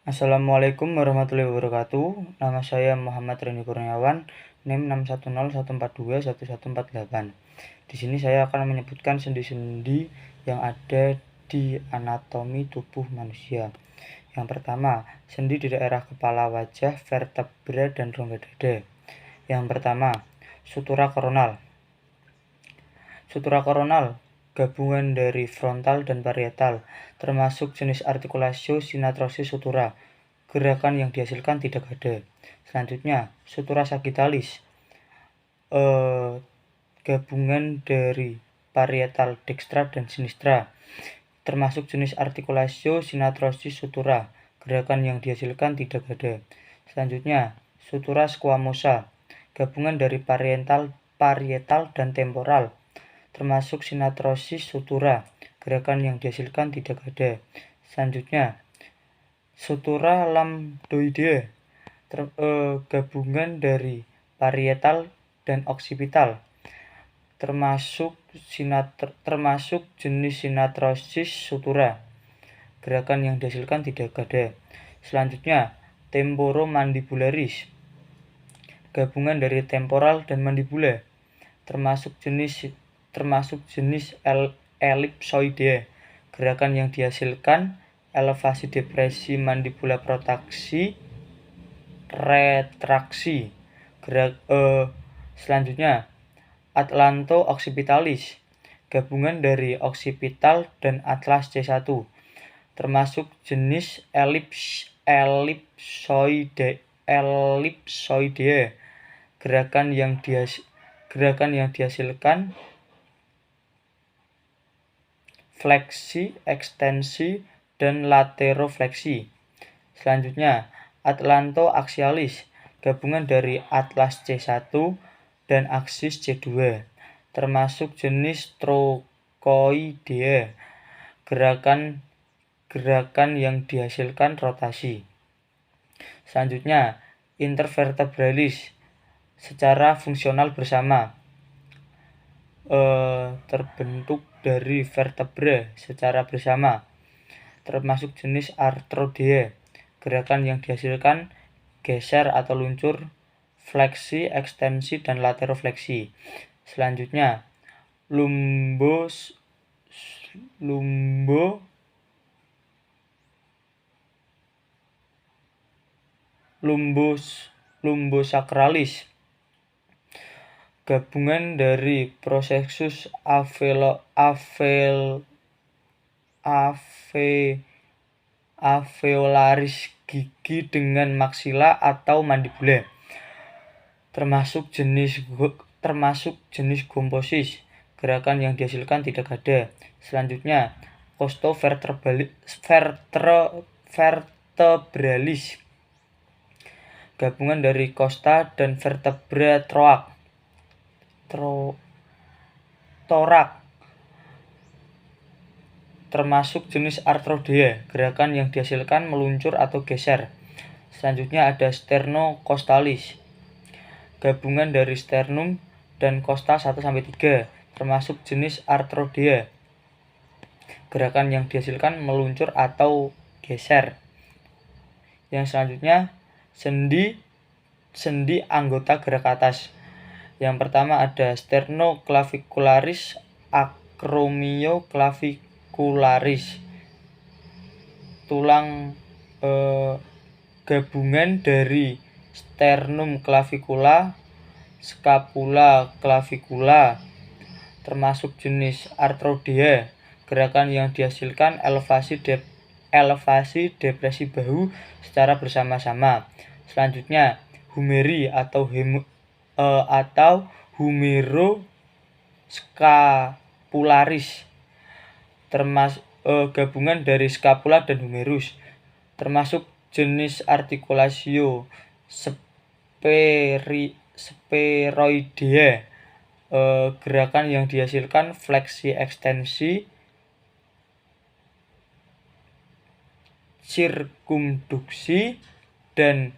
Assalamualaikum warahmatullahi wabarakatuh. Nama saya Muhammad Reni Kurniawan, NIM 610142148. Di sini saya akan menyebutkan sendi-sendi yang ada di anatomi tubuh manusia. Yang pertama, sendi di daerah kepala, wajah, vertebra, dan rongga dada. Yang pertama, sutura koronal. Sutura koronal gabungan dari frontal dan parietal, termasuk jenis artikulasio sinatrosis sutura. Gerakan yang dihasilkan tidak ada. Selanjutnya, sutura sagittalis, gabungan dari parietal dextra dan sinistra, termasuk jenis artikulasio sinatrosis sutura. Gerakan yang dihasilkan tidak ada. Selanjutnya, sutura squamosa, gabungan dari parietal dan temporal, termasuk sinatrosis sutura. Gerakan yang dihasilkan tidak ada. Selanjutnya, sutura lambdoidea, gabungan dari parietal dan oksipital, termasuk jenis sinatrosis sutura. Gerakan yang dihasilkan tidak ada. Selanjutnya, temporomandibularis, gabungan dari temporal dan mandibula, termasuk jenis ellipsoidea. Gerakan yang dihasilkan elevasi depresi mandibula protraksi retraksi. Selanjutnya, atlanto-occipitalis, gabungan dari oksipital dan atlas C1, termasuk jenis ellipsoidea. Gerakan yang dihasilkan fleksi, ekstensi, dan laterofleksi. Selanjutnya, atlanto-axialis, gabungan dari atlas C1 dan aksis C2, termasuk jenis trochoidea. Gerakan yang dihasilkan rotasi. Selanjutnya, intervertebralis, secara fungsional bersama, terbentuk dari vertebra secara bersama, termasuk jenis arthrodea. Gerakan yang dihasilkan geser atau luncur, fleksi, ekstensi, dan laterofleksi. Selanjutnya, lumbosakralis, gabungan dari prosesus alveolaris gigi dengan maksila atau mandibula, termasuk jenis gomposis. Gerakan yang dihasilkan tidak ada. Selanjutnya, costovertebralis, gabungan dari costa dan vertebra thorax, termasuk jenis arthrodea. Gerakan yang dihasilkan meluncur atau geser. Selanjutnya ada sternocostalis, gabungan dari sternum dan costa 1-3, termasuk jenis arthrodea. Gerakan yang dihasilkan meluncur atau geser. Yang selanjutnya, sendi anggota gerak atas. Yang pertama ada sternoclavicularis, acromioclavicularis, tulang gabungan dari sternum clavicula, scapula clavicula, termasuk jenis arthrodea. Gerakan yang dihasilkan elevasi depresi bahu secara bersama-sama. Selanjutnya, humeri atau humeroscapularis, gabungan dari scapula dan humerus, termasuk jenis artikulasio spheroidea. Gerakan yang dihasilkan fleksi, ekstensi, sirkumduksi, dan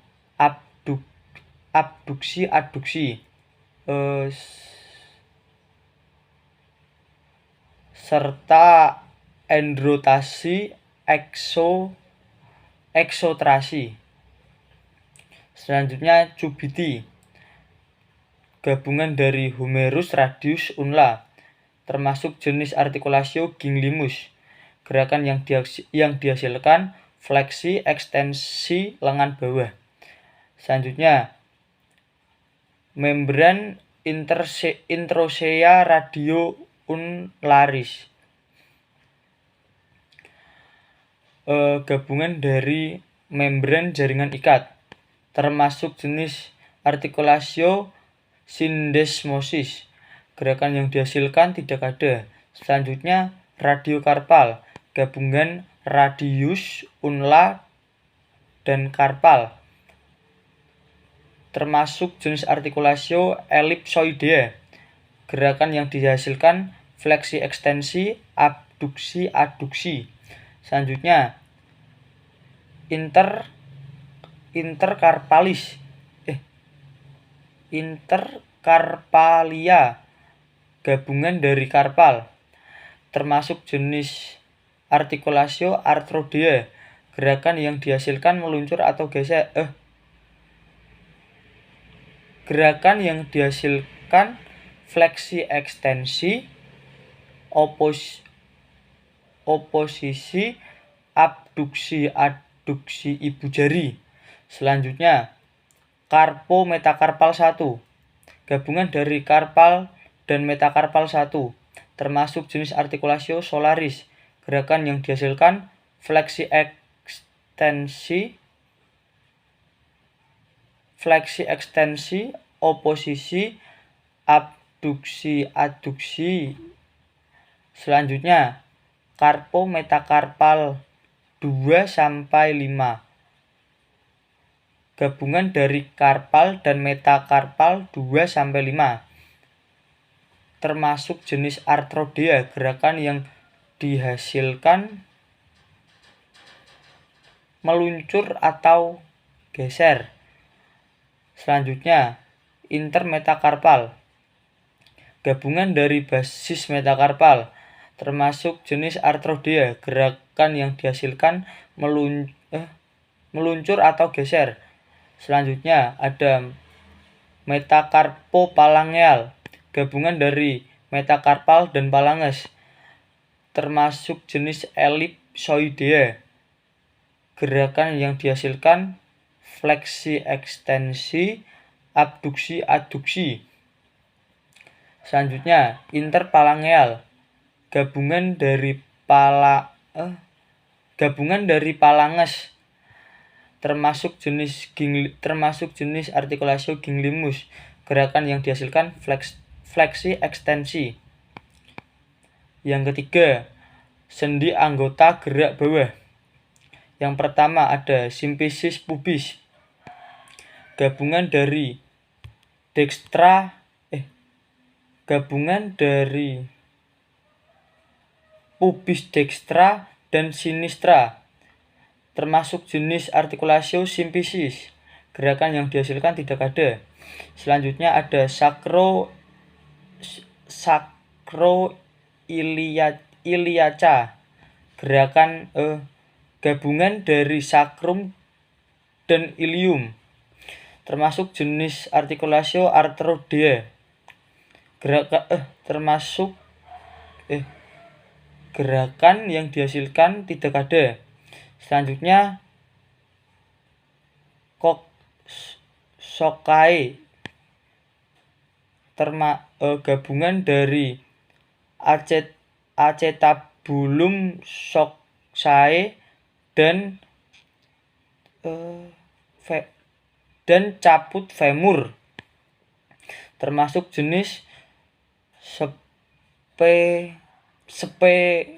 abduksi, serta endrotasi eksotrasi. Selanjutnya cubiti, gabungan dari humerus, radius, unla, termasuk jenis artikulasio ginglimus. Gerakan yang dihasilkan fleksi ekstensi lengan bawah. Selanjutnya membran introsea radio unlaris, gabungan dari membran jaringan ikat, termasuk jenis artikulasio syndesmosis. Gerakan yang dihasilkan tidak ada. Selanjutnya radiokarpal, gabungan radius, unla, dan karpal, termasuk jenis artikulasio elipsoidea. Gerakan yang dihasilkan fleksi ekstensi, abduksi, aduksi. Selanjutnya interkarpalia, gabungan dari karpal, termasuk jenis artikulasio arthrodea. Gerakan yang dihasilkan meluncur atau geser. Gerakan yang dihasilkan fleksi ekstensi, oposisi, abduksi, aduksi ibu jari. Selanjutnya karpo metakarpal 1, gabungan dari karpal dan metakarpal 1, termasuk jenis artikulasio solaris. Gerakan yang dihasilkan fleksi ekstensi, oposisi, abduksi, aduksi. Selanjutnya karpo metakarpal 2-5, gabungan dari karpal dan metakarpal 2-5, termasuk jenis arthrodea. Gerakan yang dihasilkan meluncur atau geser. Selanjutnya intermetakarpal, gabungan dari basis metakarpal, termasuk jenis arthrodea. Gerakan yang dihasilkan meluncur atau geser. Selanjutnya ada metakarpopalangeal, gabungan dari metakarpal dan palanges, termasuk jenis elipsoidea. Gerakan yang dihasilkan fleksi ekstensi, abduksi, aduksi. Selanjutnya interpalangeal, gabungan dari palanges, termasuk jenis artikulasio ginglimus. Gerakan yang dihasilkan fleksi ekstensi. Yang ketiga, sendi anggota gerak bawah. Yang pertama ada simfisis pubis, gabungan dari pubis dextra dan sinistra, termasuk jenis artikulasio simfisis. Gerakan yang dihasilkan tidak ada. Selanjutnya ada sacroiliaca, gabungan dari sacrum dan ilium, termasuk jenis artikulasio arthrodea. Gerakan yang dihasilkan tidak ada. Selanjutnya coxsackie, gabungan dari acetabulum coxsackie dan caput femur, termasuk jenis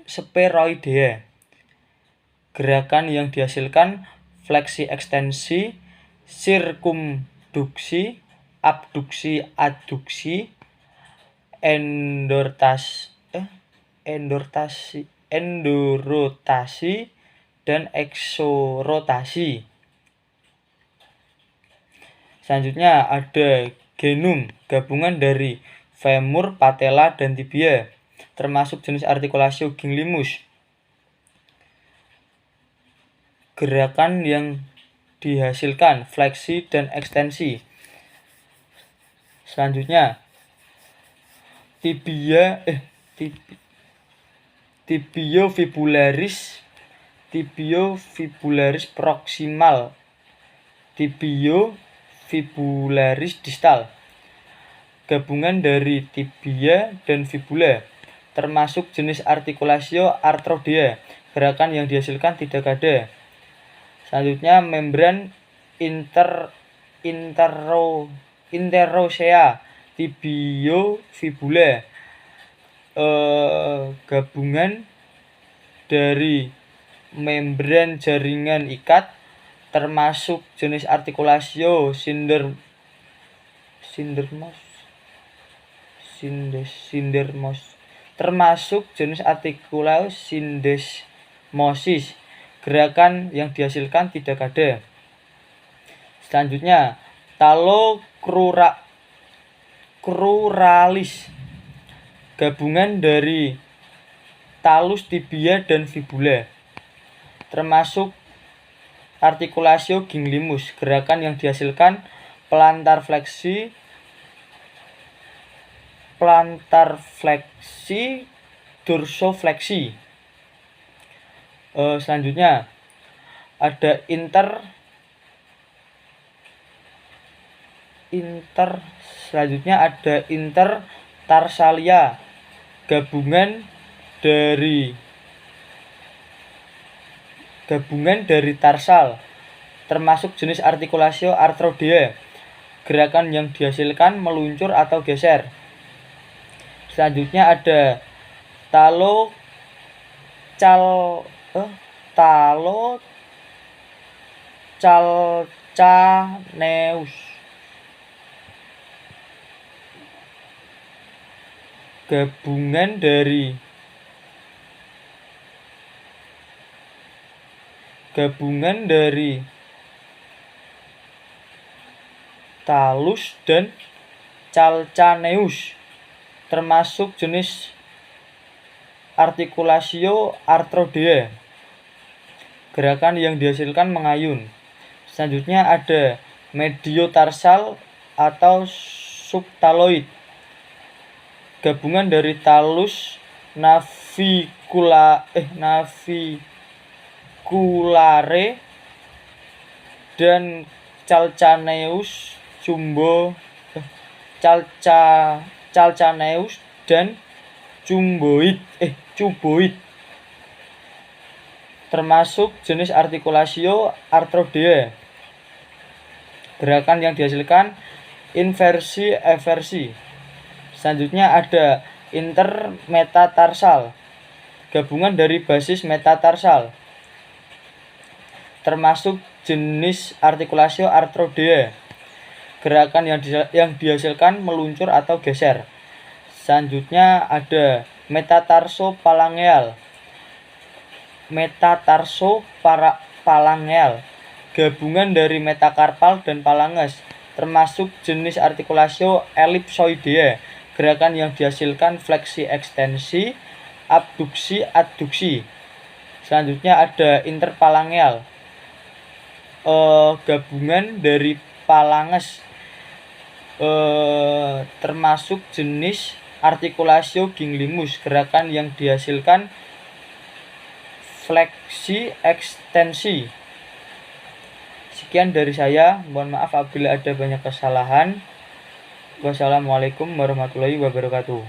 sphenoidea. Gerakan yang dihasilkan fleksi ekstensi, sirkumduksi, abduksi, aduksi, endorotasi, dan eksorotasi. Selanjutnya ada genum, gabungan dari femur, patella, dan tibia, termasuk jenis artikulasio ginglimus. gerakan yang dihasilkan, fleksi dan ekstensi. Selanjutnya, tibiofibularis proksimal, tibiofibularis distal. Gabungan dari tibia dan fibula, termasuk jenis artikulasio arthrodea. Gerakan yang dihasilkan tidak ada. Selanjutnya, membran interosea tibiofibula, gabungan dari membran jaringan ikat, termasuk jenis artikulasio termasuk jenis artikulasio sindesmosis. Gerakan yang dihasilkan tidak ada. Selanjutnya, talocruralis, gabungan dari talus, tibia, dan fibula, termasuk artikulasio ginglimus. Gerakan yang dihasilkan plantar fleksi, dorsofleksi. Selanjutnya ada intertarsalia, gabungan dari tarsal, termasuk jenis artikulasio arthrodea. Gerakan yang dihasilkan meluncur atau geser. Selanjutnya ada calcaneus, gabungan dari talus dan calcaneus, termasuk jenis artikulasio arthrodea. Gerakan yang dihasilkan mengayun. Selanjutnya ada mediotarsal atau subtaloid, gabungan dari talus naviculare dan calcaneus dan cuboid, termasuk jenis artikulasio arthrodea. Gerakan yang dihasilkan inversi eversi. Selanjutnya ada intermetatarsal, gabungan dari basis metatarsal, termasuk jenis artikulasio arthrodea. Gerakan yang dihasilkan meluncur atau geser. Selanjutnya ada metatarsopalangeal, gabungan dari metakarpal dan palanges, termasuk jenis artikulasio ellipsoidea. Gerakan yang dihasilkan fleksi ekstensi, abduksi adduksi. Selanjutnya ada interpalangeal, gabungan dari palanges, termasuk jenis artikulasio ginglimus. Gerakan yang dihasilkan fleksi ekstensi. Sekian dari saya, mohon maaf apabila ada banyak kesalahan. Wassalamualaikum warahmatullahi wabarakatuh.